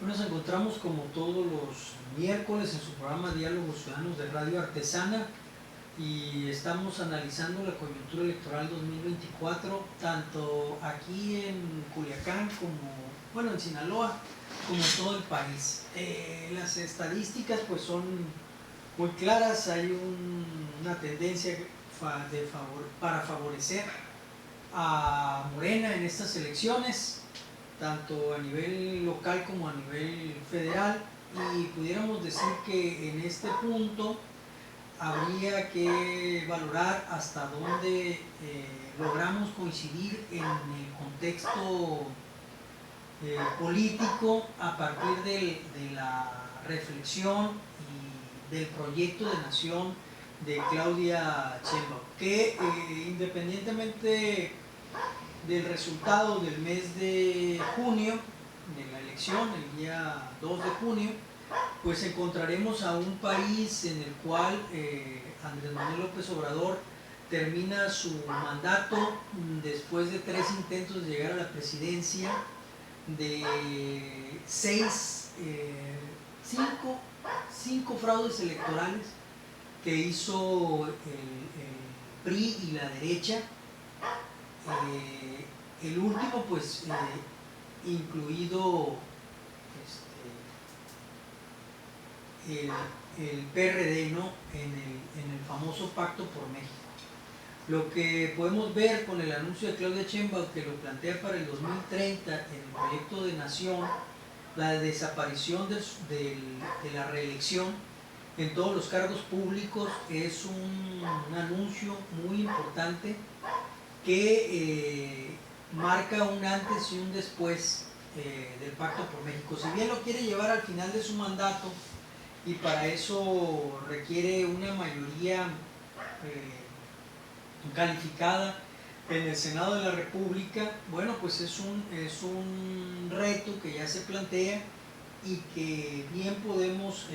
Nos encontramos como todos los miércoles en su programa Diálogos Ciudadanos de Radio Artesana y estamos analizando la coyuntura electoral 2024 tanto aquí en Culiacán como, en Sinaloa, como en todo el país. Las estadísticas pues son muy claras, hay una tendencia para favorecer a Morena en estas elecciones, tanto a nivel local como a nivel federal, y pudiéramos decir que en este punto habría que valorar hasta dónde logramos coincidir en el contexto político a partir de la reflexión y del proyecto de nación de Claudia Sheinbaum, que independientemente del resultado del mes de junio, de la elección, el día 2 de junio, pues encontraremos a un país en el cual Andrés Manuel López Obrador termina su mandato después de 3 intentos de llegar a la presidencia, de 5 fraudes electorales que hizo el PRI y la derecha. El último pues incluido el PRD, ¿no? en el famoso Pacto por México. Lo que podemos ver con el anuncio de Claudia Sheinbaum, que lo plantea para el 2030 en el proyecto de nación, la desaparición de la reelección en todos los cargos públicos, es un anuncio muy importante que marca un antes y un después del Pacto por México. Si bien lo quiere llevar al final de su mandato, y para eso requiere una mayoría calificada en el Senado de la República, bueno, pues es un reto que ya se plantea y que bien podemos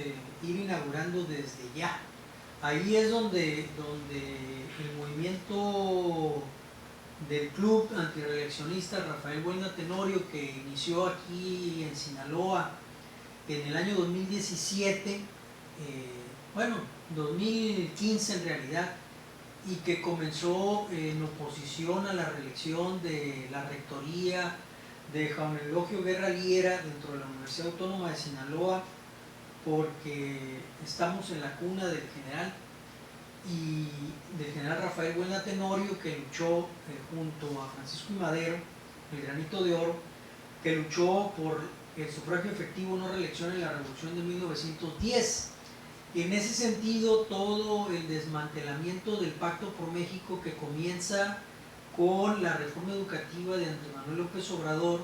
ir inaugurando desde ya. Ahí es donde el movimiento del club antireeleccionista Rafael Buelna Tenorio, que inició aquí en Sinaloa en el año 2017, 2015 en realidad, y que comenzó en oposición a la reelección de la rectoría de Juan Eulogio Guerra Liera dentro de la Universidad Autónoma de Sinaloa, porque estamos en la cuna del general Rafael Buelna Tenorio, que luchó junto a Francisco I. Madero, el Granito de Oro, que luchó por el sufragio efectivo, no reelección en la Revolución de 1910. En ese sentido, todo el desmantelamiento del Pacto por México, que comienza con la reforma educativa de Andrés Manuel López Obrador,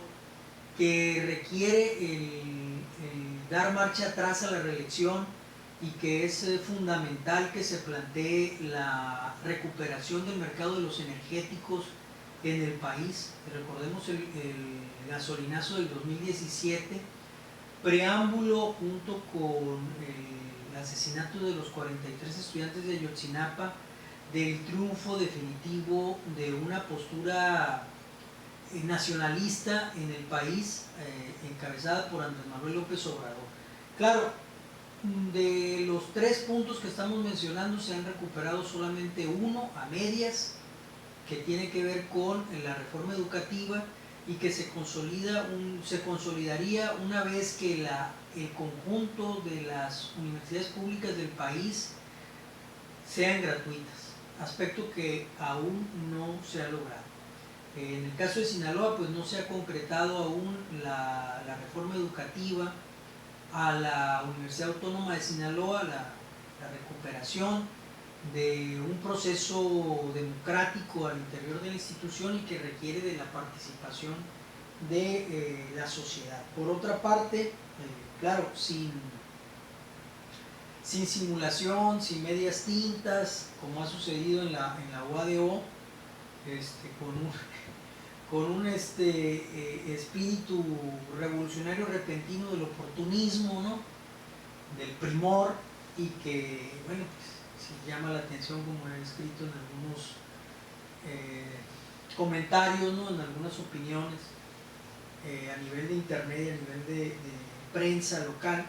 que requiere el dar marcha atrás a la reelección, y que es fundamental que se plantee la recuperación del mercado de los energéticos en el país. Recordemos el gasolinazo del 2017, preámbulo junto con el asesinato de los 43 estudiantes de Ayotzinapa, del triunfo definitivo de una postura nacionalista en el país, encabezada por Andrés Manuel López Obrador. Claro, de los 3 puntos que estamos mencionando se han recuperado solamente uno a medias, que tiene que ver con la reforma educativa, y que se consolidaría una vez que el conjunto de las universidades públicas del país sean gratuitas, aspecto que aún no se ha logrado. En el caso de Sinaloa, pues no se ha concretado aún la reforma educativa a la Universidad Autónoma de Sinaloa, la recuperación de un proceso democrático al interior de la institución, y que requiere de la participación de la sociedad. Por otra parte, claro, sin simulación, sin medias tintas, como ha sucedido en la UADO, con un espíritu revolucionario repentino del oportunismo, ¿no? Del primor, y que, bueno, pues, sí llama la atención, como he escrito en algunos comentarios, ¿no? En algunas opiniones a nivel de internet y a nivel de prensa local,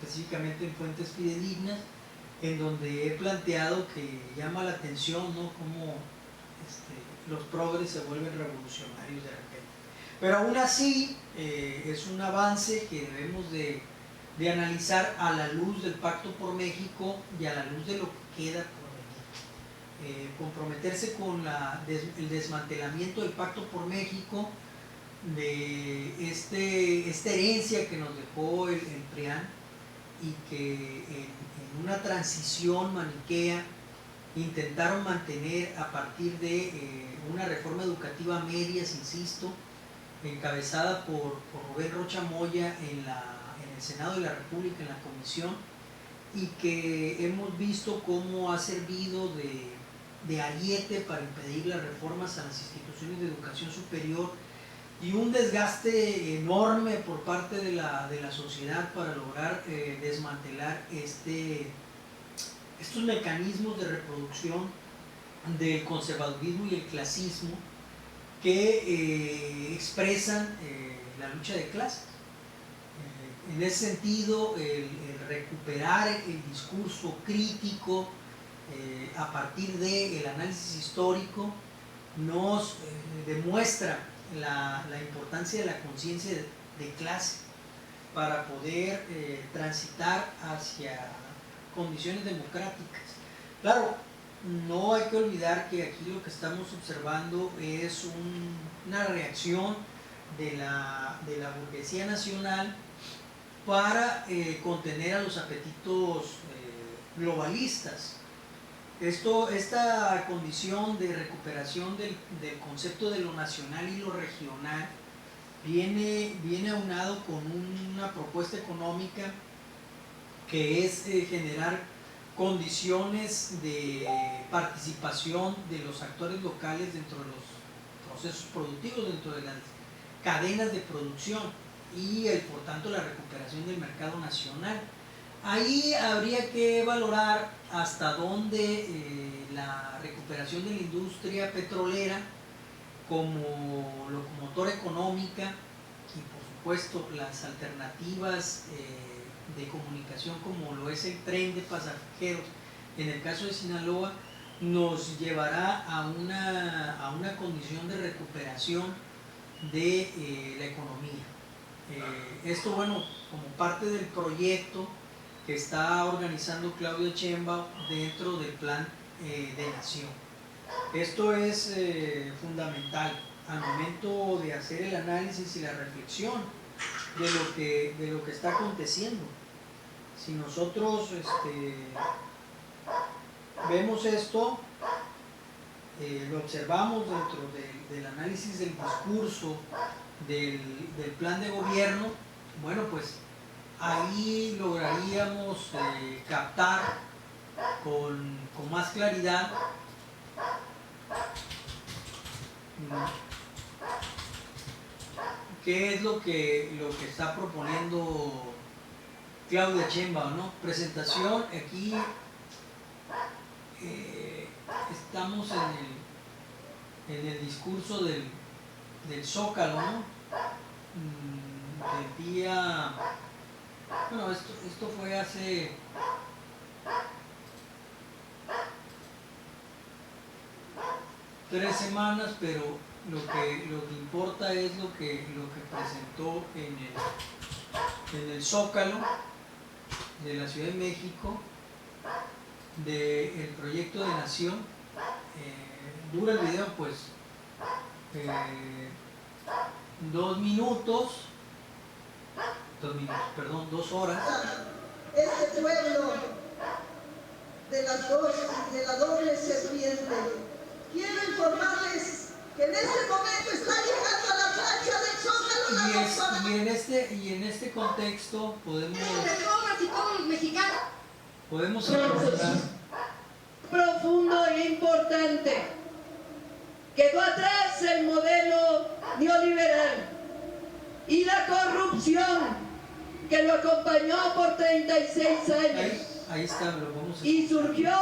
específicamente en fuentes fidedignas, en donde he planteado que llama la atención, ¿no?, cómo los progres se vuelven revolucionarios de repente. Pero aún así es un avance que debemos de analizar a la luz del Pacto por México y a la luz de lo que queda por venir. Comprometerse con el desmantelamiento del Pacto por México, de esta herencia que nos dejó el PRIAN, y que en una transición maniquea intentaron mantener a partir de una reforma educativa a medias, insisto, encabezada por Rubén Rocha Moya en el Senado de la República, en la comisión, y que hemos visto cómo ha servido de ariete para impedir las reformas a las instituciones de educación superior, y un desgaste enorme por parte de la sociedad para lograr desmantelar estos mecanismos de reproducción del conservadurismo y el clasismo que expresan la lucha de clases. En ese sentido, el recuperar el discurso crítico a partir del análisis histórico nos demuestra la importancia de la conciencia de clase para poder transitar hacia condiciones democráticas. Claro, no hay que olvidar que aquí lo que estamos observando es una reacción de la burguesía nacional para contener a los apetitos globalistas. Esta condición de recuperación del concepto de lo nacional y lo regional viene aunado con una propuesta económica que es generar condiciones de participación de los actores locales dentro de los procesos productivos, dentro de las cadenas de producción, y por tanto la recuperación del mercado nacional. Ahí habría que valorar hasta dónde la recuperación de la industria petrolera como locomotora económica, y por supuesto las alternativas de comunicación como lo es el tren de pasajeros en el caso de Sinaloa, nos llevará a una condición de recuperación de la economía. Esto, bueno, como parte del proyecto que está organizando Claudia Sheinbaum dentro del Plan de Nación. Esto es fundamental al momento de hacer el análisis y la reflexión de lo que está aconteciendo. Si nosotros vemos esto, lo observamos dentro del análisis del discurso del plan de gobierno, bueno, pues ahí lograríamos captar con más claridad qué es lo que está proponiendo Claudia Sheinbaum, ¿no? Presentación, aquí estamos en el discurso del Zócalo, ¿no? Del día, bueno, esto fue hace tres semanas, pero lo que importa es lo que presentó en el Zócalo de la Ciudad de México del proyecto de Nación. Dura el video pues 2 horas. Este pueblo de la doble serpiente, quiero informarles que en este momento está llegando a la plancha del Zócalo y en este contexto podemos encontrar profundo e importante. Quedó atrás el modelo neoliberal y la corrupción que lo acompañó por 36 años. Ahí está, lo vamos a escuchar. Y surgió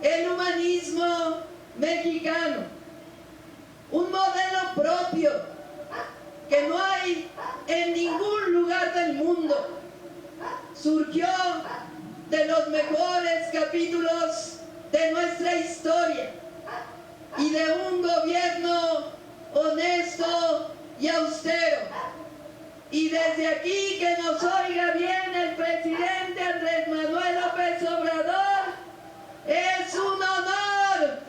el humanismo mexicano, un modelo propio que no hay en ningún lugar el mundo. Surgió de los mejores capítulos de nuestra historia y de un gobierno honesto y austero. Y desde aquí que nos oiga bien el presidente Andrés Manuel López Obrador, es un honor.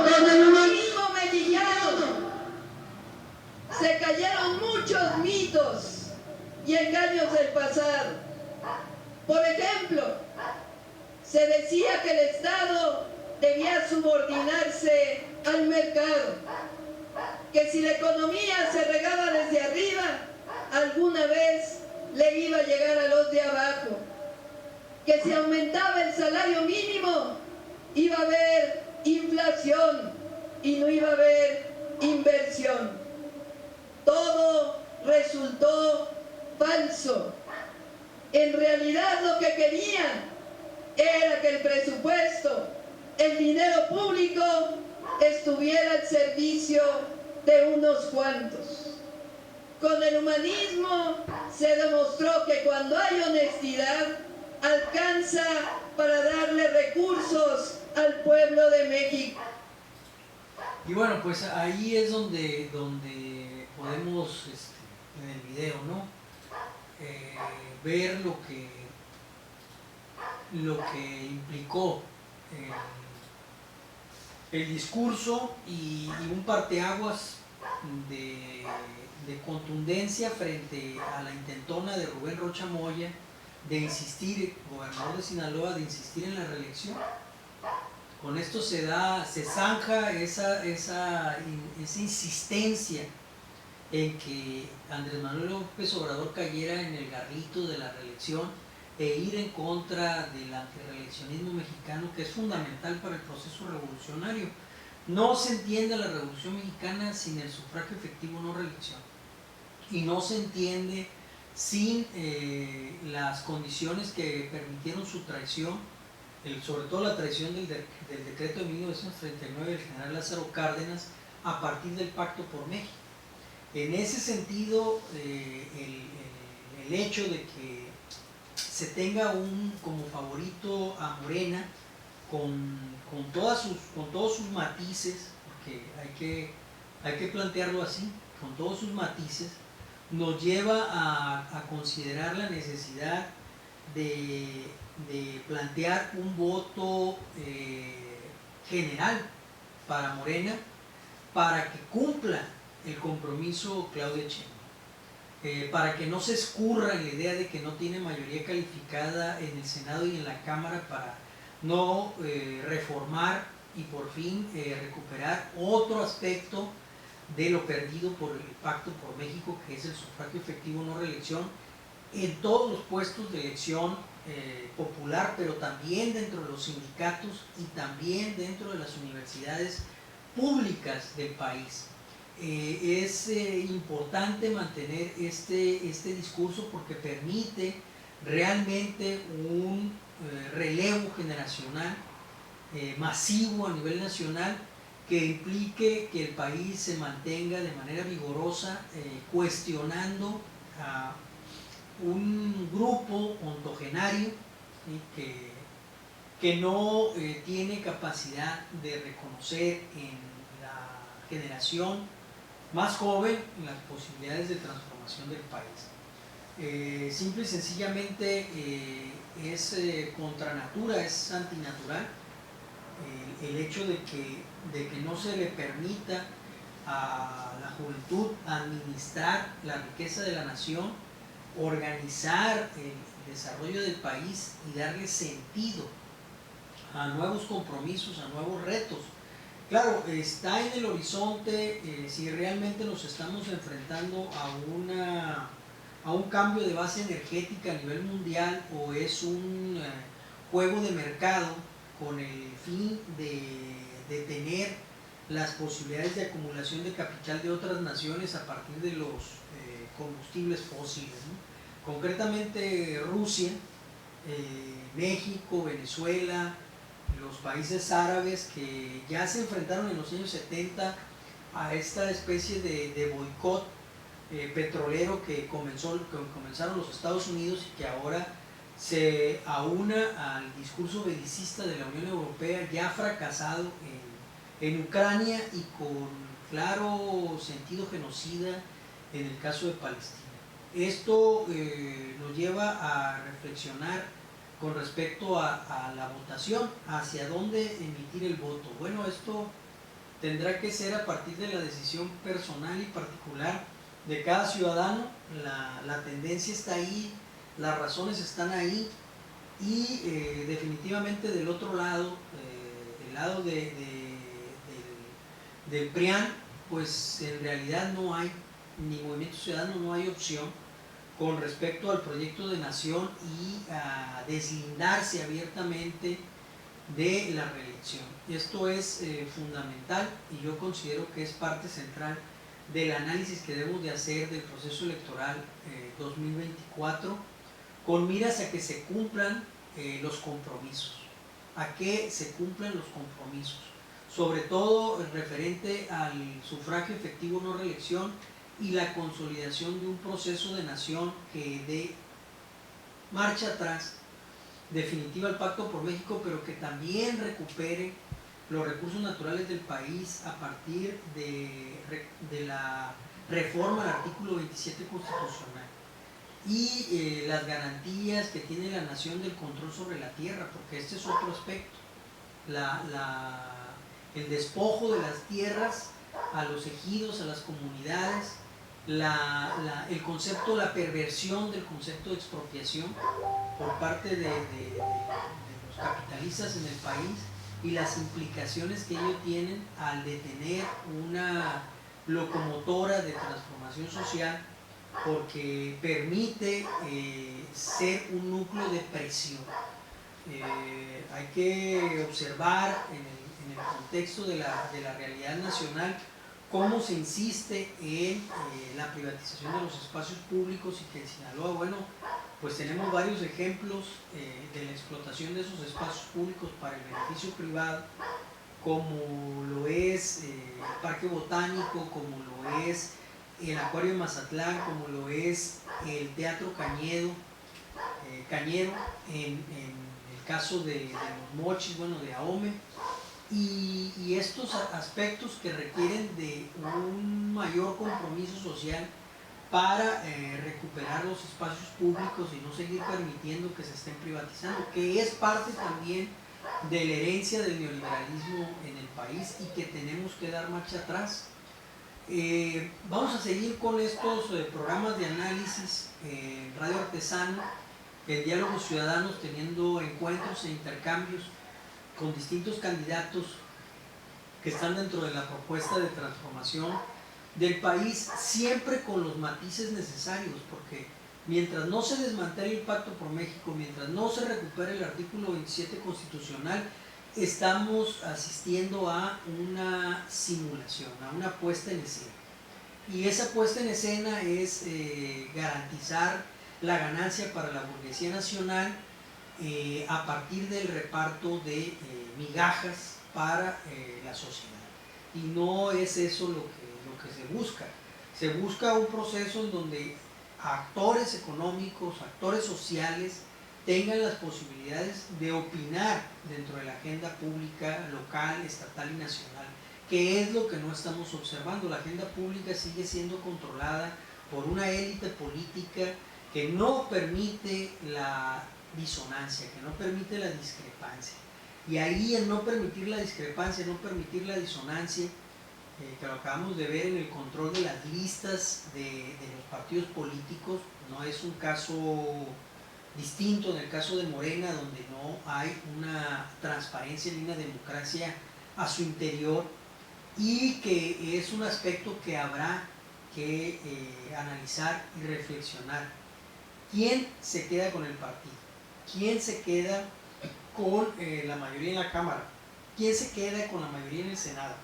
Con el humanismo mexicano se cayeron muchos mitos y engaños del pasado. Por ejemplo, se decía que el Estado debía subordinarse al mercado, que si la economía se regaba desde arriba, alguna vez le iba a llegar a los de abajo, que si aumentaba el salario mínimo, iba a haber inflación y no iba a haber inversión. Todo resultó falso. En realidad lo que querían era que el presupuesto, el dinero público, estuviera al servicio de unos cuantos. Con el humanismo se demostró que cuando hay honestidad, alcanza para darle recursos al pueblo de México. Y bueno, pues ahí es donde podemos, en el video, ¿no? Ver lo que implicó el discurso y un parteaguas de contundencia frente a la intentona de Rubén Rocha Moya de insistir, gobernador de Sinaloa, de insistir en la reelección. Con esto se zanja esa insistencia en que Andrés Manuel López Obrador cayera en el garrito de la reelección e ir en contra del antirreeleccionismo mexicano, que es fundamental para el proceso revolucionario. No se entiende la revolución mexicana sin el sufragio efectivo no reelección, y no se entiende sin las condiciones que permitieron su traición, sobre todo la traición del decreto de 1939 del general Lázaro Cárdenas a partir del Pacto por México. En ese sentido, el hecho de que se tenga como favorito a Morena con todos sus matices, porque hay que plantearlo así, con todos sus matices, nos lleva a considerar la necesidad de plantear un voto general para Morena, para que cumpla el compromiso Claudia Sheinbaum, para que no se escurra en la idea de que no tiene mayoría calificada en el Senado y en la Cámara para no reformar y por fin recuperar otro aspecto de lo perdido por el Pacto por México, que es el sufragio efectivo no reelección en todos los puestos de elección popular, pero también dentro de los sindicatos y también dentro de las universidades públicas del país. Es importante mantener este discurso porque permite realmente un relevo generacional masivo a nivel nacional, que implique que el país se mantenga de manera vigorosa cuestionando a un grupo ontogenario, ¿sí? que no tiene capacidad de reconocer en la generación más joven las posibilidades de transformación del país. Simple y sencillamente es contra natura, es antinatural el hecho de que no se le permita a la juventud administrar la riqueza de la nación, organizar el desarrollo del país y darle sentido a nuevos compromisos, a nuevos retos. Claro, está en el horizonte si realmente nos estamos enfrentando a un cambio de base energética a nivel mundial, o es un juego de mercado con el fin de tener las posibilidades de acumulación de capital de otras naciones a partir de los combustibles fósiles, ¿no? Concretamente Rusia México, Venezuela, los países árabes que ya se enfrentaron en los años 70 a esta especie de boicot petrolero que comenzaron los Estados Unidos y que ahora se aúna al discurso belicista de la Unión Europea, ya fracasado en Ucrania y con claro sentido genocida en el caso de Palestina. Esto nos lleva a reflexionar con respecto a la votación, hacia dónde emitir el voto. Bueno, esto tendrá que ser a partir de la decisión personal y particular de cada ciudadano. La tendencia está ahí, las razones están ahí y definitivamente del otro lado, el lado del PRIAN, pues en realidad no hay, ni Movimiento Ciudadano, no hay opción con respecto al proyecto de nación y a deslindarse abiertamente de la reelección. Esto es fundamental y yo considero que es parte central del análisis que debemos de hacer del proceso electoral 2024 con miras a que se cumplan los compromisos, a que se cumplan los compromisos, sobre todo referente al sufragio efectivo no reelección y la consolidación de un proceso de nación que dé marcha atrás definitiva al Pacto por México, pero que también recupere los recursos naturales del país a partir de la reforma al artículo 27 constitucional y las garantías que tiene la nación del control sobre la tierra, porque este es otro aspecto, el despojo de las tierras a los ejidos, a las comunidades, el concepto, la perversión del concepto de expropiación por parte de los capitalistas en el país y las implicaciones que ellos tienen al detener una locomotora de transformación social, porque permite ser un núcleo de presión. Hay que observar en el contexto de la realidad nacional cómo se insiste en la privatización de los espacios públicos y que en Sinaloa, bueno, pues tenemos varios ejemplos de la explotación de esos espacios públicos para el beneficio privado, como lo es el Parque Botánico, como lo es el Acuario de Mazatlán, como lo es el Teatro Cañero, en el caso de Los Mochis, bueno, de Ahome, y estos aspectos que requieren de un mayor compromiso social para recuperar los espacios públicos y no seguir permitiendo que se estén privatizando, que es parte también de la herencia del neoliberalismo en el país y que tenemos que dar marcha atrás. Vamos a seguir con estos programas de análisis en Radio Artesano, en Diálogos Ciudadanos, teniendo encuentros e intercambios con distintos candidatos que están dentro de la propuesta de transformación del país, siempre con los matices necesarios, porque mientras no se desmantele el Pacto por México, mientras no se recupere el artículo 27 constitucional, estamos asistiendo a una simulación, a una puesta en escena. Y esa puesta en escena es garantizar la ganancia para la burguesía nacional a partir del reparto de migajas para la sociedad. Y no es eso lo que se busca. Se busca un proceso en donde actores económicos, actores sociales tengan las posibilidades de opinar dentro de la agenda pública local, estatal y nacional, que es lo que no estamos observando. La agenda pública sigue siendo controlada por una élite política que no permite la disonancia, que no permite la discrepancia. Y ahí, en no permitir la discrepancia, no permitir la disonancia, que lo acabamos de ver en el control de las listas de los partidos políticos, no es un caso distinto en el caso de Morena, donde no hay una transparencia ni una democracia a su interior, y que es un aspecto que habrá que analizar y reflexionar. ¿Quién se queda con el partido? ¿Quién se queda con la mayoría en la Cámara? ¿Quién se queda con la mayoría en el Senado?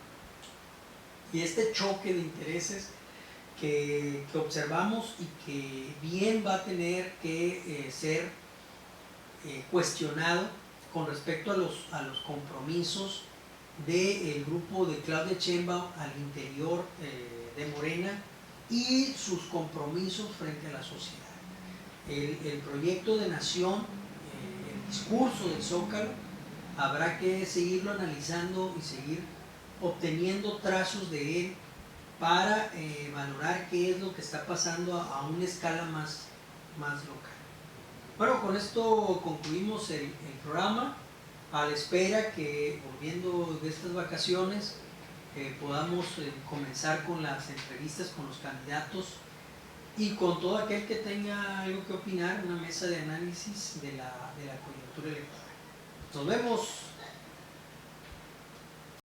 Y este choque de intereses que observamos y que bien va a tener que ser cuestionado con respecto a los compromisos del grupo de Claudia Sheinbaum al interior de Morena y sus compromisos frente a la sociedad. El proyecto de nación, el discurso del Zócalo, habrá que seguirlo analizando y seguir obteniendo trazos de él para valorar qué es lo que está pasando a una escala más local. Bueno, con esto concluimos el programa, a la espera que, volviendo de estas vacaciones, podamos comenzar con las entrevistas con los candidatos y con todo aquel que tenga algo que opinar, una mesa de análisis de la coyuntura electoral. Nos vemos.